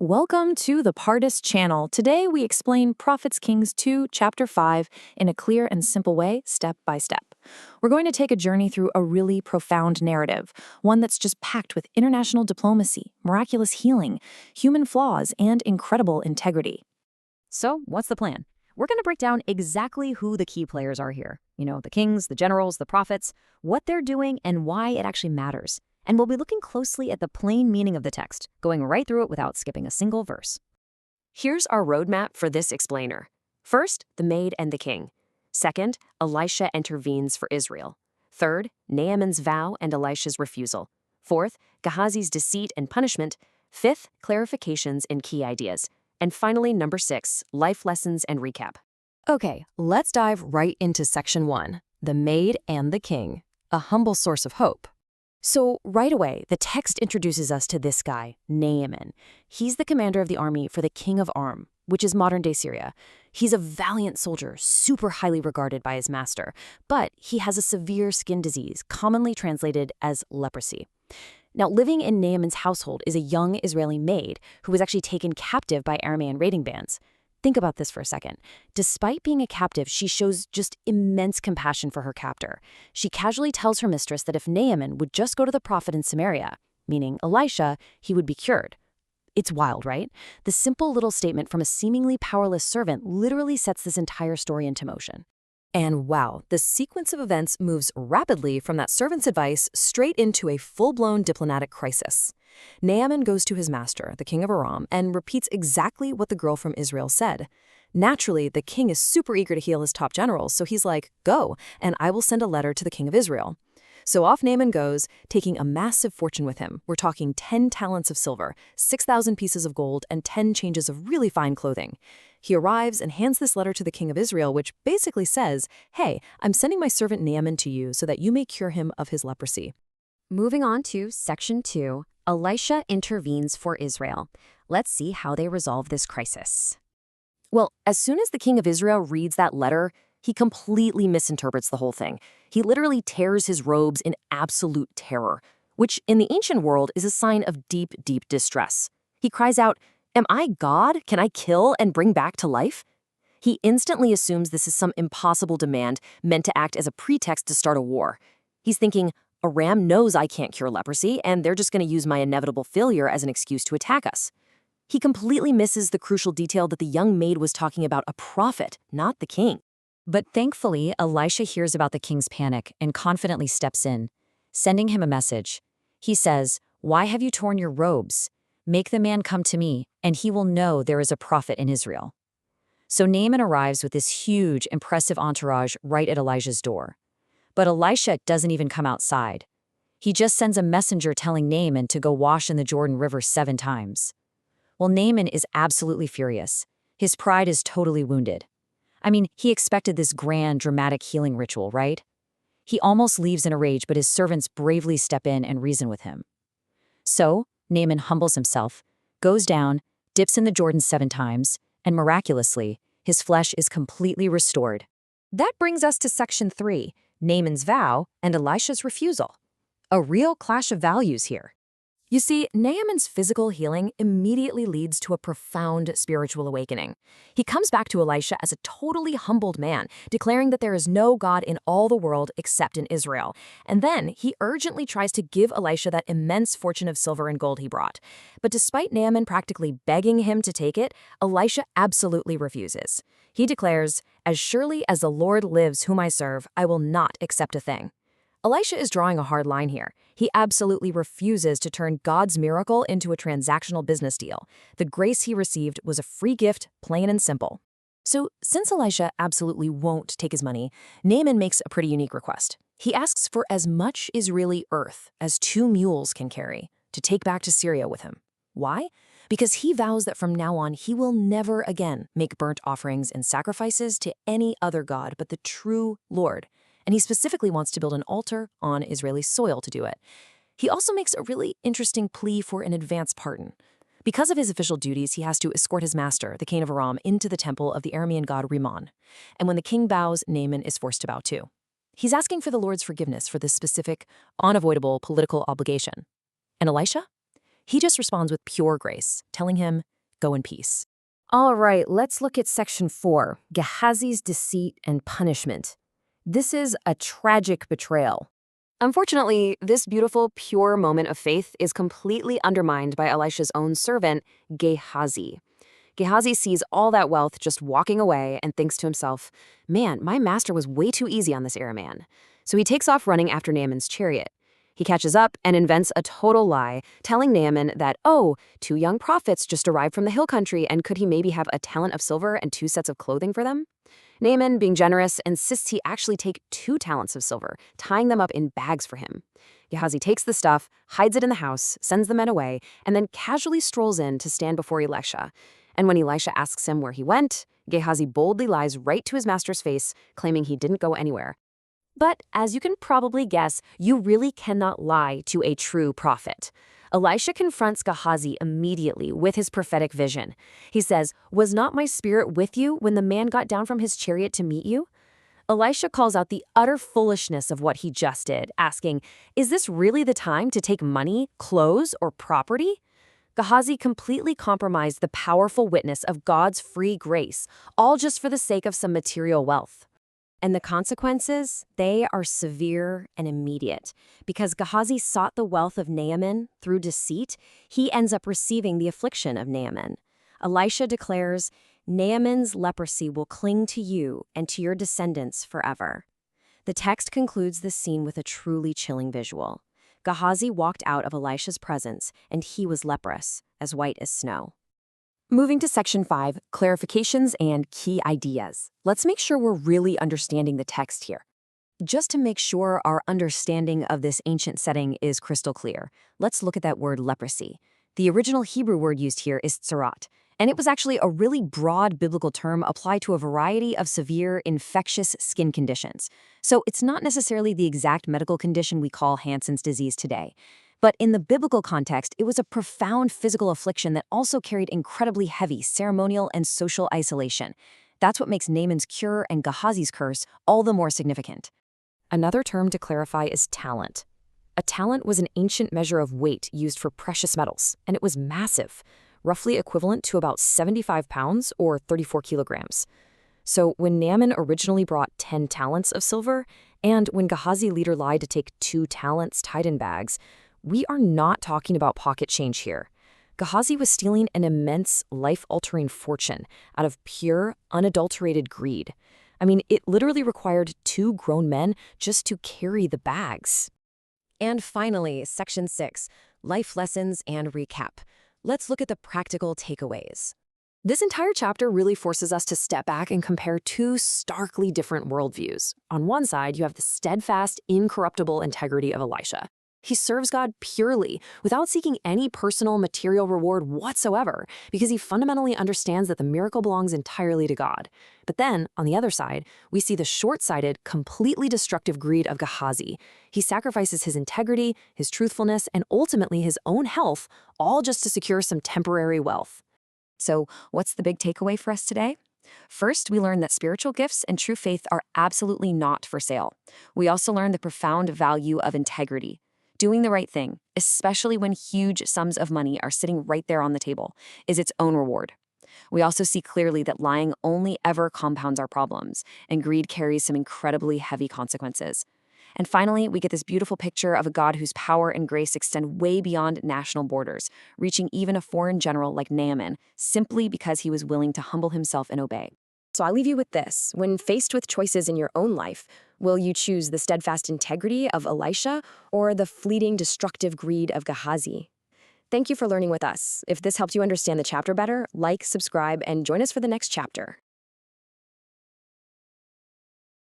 Welcome to the Partardez channel. Today we explain Prophets Kings 2, chapter 5 in a clear and simple way, step by step. We're going to take a journey through a really profound narrative, one that's just packed with international diplomacy, miraculous healing, human flaws, and incredible integrity. So, what's the plan? We're going to break down exactly who the key players are here. The kings, the generals, the prophets, what they're doing, and why it actually matters. And we'll be looking closely at the plain meaning of the text, going right through it without skipping a single verse. Here's our roadmap for this explainer. First, the maid and the king. Second, Elisha intervenes for Israel. Third, Naaman's vow and Elisha's refusal. Fourth, Gehazi's deceit and punishment. Fifth, clarifications and key ideas. And finally, number 6, life lessons and recap. Okay, let's dive right into section 1, the maid and the king, a humble source of hope. So right away, the text introduces us to this guy, Naaman. He's the commander of the army for the king of Aram, which is modern-day Syria. He's a valiant soldier, super highly regarded by his master, but he has a severe skin disease, commonly translated as leprosy. Now, living in Naaman's household is a young Israeli maid who was actually taken captive by Aramean raiding bands. Think about this for a second. Despite being a captive, she shows just immense compassion for her captor. She casually tells her mistress that if Naaman would just go to the prophet in Samaria, meaning Elisha, he would be cured. It's wild, right? The simple little statement from a seemingly powerless servant literally sets this entire story into motion. And wow, the sequence of events moves rapidly from that servant's advice straight into a full-blown diplomatic crisis. Naaman goes to his master, the king of Aram, and repeats exactly what the girl from Israel said. Naturally, the king is super eager to heal his top generals, so he's like, go, and I will send a letter to the king of Israel. So off Naaman goes, taking a massive fortune with him. We're talking 10 talents of silver, 6,000 pieces of gold, and 10 changes of really fine clothing. He arrives and hands this letter to the king of Israel, which basically says, hey, I'm sending my servant Naaman to you so that you may cure him of his leprosy. Moving on to section 2, Elisha intervenes for Israel. Let's see how they resolve this crisis. Well, as soon as the king of Israel reads that letter, he completely misinterprets the whole thing. He literally tears his robes in absolute terror, which in the ancient world is a sign of deep, deep distress. He cries out, "Am I God? Can I kill and bring back to life?" He instantly assumes this is some impossible demand meant to act as a pretext to start a war. He's thinking, Aram knows I can't cure leprosy, and they're just going to use my inevitable failure as an excuse to attack us. He completely misses the crucial detail that the young maid was talking about a prophet, not the king. But thankfully, Elisha hears about the king's panic and confidently steps in, sending him a message. He says, "Why have you torn your robes? Make the man come to me, and he will know there is a prophet in Israel." So Naaman arrives with this huge, impressive entourage right at Elijah's door. But Elisha doesn't even come outside. He just sends a messenger telling Naaman to go wash in the Jordan River 7 times. Well, Naaman is absolutely furious. His pride is totally wounded. I mean, he expected this grand, dramatic healing ritual, right? He almost leaves in a rage, but his servants bravely step in and reason with him. So, Naaman humbles himself, goes down, dips in the Jordan 7 times, and miraculously, his flesh is completely restored. That brings us to section 3, Naaman's vow and Elisha's refusal. A real clash of values here. You see, Naaman's physical healing immediately leads to a profound spiritual awakening. He comes back to Elisha as a totally humbled man, declaring that there is no God in all the world except in Israel. And then he urgently tries to give Elisha that immense fortune of silver and gold he brought. But despite Naaman practically begging him to take it, Elisha absolutely refuses. He declares, "As surely as the Lord lives whom I serve, I will not accept a thing." Elisha is drawing a hard line here. He absolutely refuses to turn God's miracle into a transactional business deal. The grace he received was a free gift, plain and simple. So, since Elisha absolutely won't take his money, Naaman makes a pretty unique request. He asks for as much Israeli earth as 2 mules can carry to take back to Syria with him. Why? Because he vows that from now on he will never again make burnt offerings and sacrifices to any other god but the true Lord. And he specifically wants to build an altar on Israeli soil to do it. He also makes a really interesting plea for an advance pardon. Because of his official duties, he has to escort his master, the king of Aram, into the temple of the Aramean god Rimmon. And when the king bows, Naaman is forced to bow too. He's asking for the Lord's forgiveness for this specific, unavoidable political obligation. And Elisha? He just responds with pure grace, telling him, "Go in peace." All right, let's look at section 4, Gehazi's deceit and punishment. This is a tragic betrayal. Unfortunately, this beautiful, pure moment of faith is completely undermined by Elisha's own servant, Gehazi. Gehazi sees all that wealth just walking away and thinks to himself, "Man, my master was way too easy on this Araman." So he takes off running after Naaman's chariot. He catches up and invents a total lie, telling Naaman that, oh, 2 young prophets just arrived from the hill country and could he maybe have a talent of silver and 2 sets of clothing for them? Naaman, being generous, insists he actually take 2 talents of silver, tying them up in bags for him. Gehazi takes the stuff, hides it in the house, sends the men away, and then casually strolls in to stand before Elisha. And when Elisha asks him where he went, Gehazi boldly lies right to his master's face, claiming he didn't go anywhere. But as you can probably guess, you really cannot lie to a true prophet. Elisha confronts Gehazi immediately with his prophetic vision. He says, "Was not my spirit with you when the man got down from his chariot to meet you?" Elisha calls out the utter foolishness of what he just did, asking, "Is this really the time to take money, clothes, or property?" Gehazi completely compromised the powerful witness of God's free grace, all just for the sake of some material wealth. And the consequences, they are severe and immediate. Because Gehazi sought the wealth of Naaman through deceit, he ends up receiving the affliction of Naaman. Elisha declares, "Naaman's leprosy will cling to you and to your descendants forever." The text concludes the scene with a truly chilling visual. Gehazi walked out of Elisha's presence, and he was leprous, as white as snow. Moving to section 5, clarifications and key ideas. Let's make sure we're really understanding the text here. Just to make sure our understanding of this ancient setting is crystal clear, let's look at that word leprosy. The original Hebrew word used here is tsarat, and it was actually a really broad biblical term applied to a variety of severe infectious skin conditions. So it's not necessarily the exact medical condition we call Hansen's disease today. But in the biblical context, it was a profound physical affliction that also carried incredibly heavy ceremonial and social isolation. That's what makes Naaman's cure and Gehazi's curse all the more significant. Another term to clarify is talent. A talent was an ancient measure of weight used for precious metals, and it was massive, roughly equivalent to about 75 pounds or 34 kilograms. So when Naaman originally brought 10 talents of silver, and when Gehazi later lied to take 2 talents tied in bags, we are not talking about pocket change here. Gehazi was stealing an immense, life-altering fortune out of pure, unadulterated greed. I mean, it literally required 2 grown men just to carry the bags. And finally, section 6, life lessons and recap. Let's look at the practical takeaways. This entire chapter really forces us to step back and compare 2 starkly different worldviews. On one side, you have the steadfast, incorruptible integrity of Elisha. He serves God purely, without seeking any personal material reward whatsoever, because he fundamentally understands that the miracle belongs entirely to God. But then, on the other side, we see the short-sighted, completely destructive greed of Gehazi. He sacrifices his integrity, his truthfulness, and ultimately his own health, all just to secure some temporary wealth. So, what's the big takeaway for us today? First, we learn that spiritual gifts and true faith are absolutely not for sale. We also learn the profound value of integrity. Doing the right thing, especially when huge sums of money are sitting right there on the table, is its own reward. We also see clearly that lying only ever compounds our problems, and greed carries some incredibly heavy consequences. And finally, we get this beautiful picture of a God whose power and grace extend way beyond national borders, reaching even a foreign general like Naaman, simply because he was willing to humble himself and obey. So I'll leave you with this. When faced with choices in your own life, will you choose the steadfast integrity of Elisha or the fleeting destructive greed of Gehazi? Thank you for learning with us. If this helped you understand the chapter better, like, subscribe, and join us for the next chapter.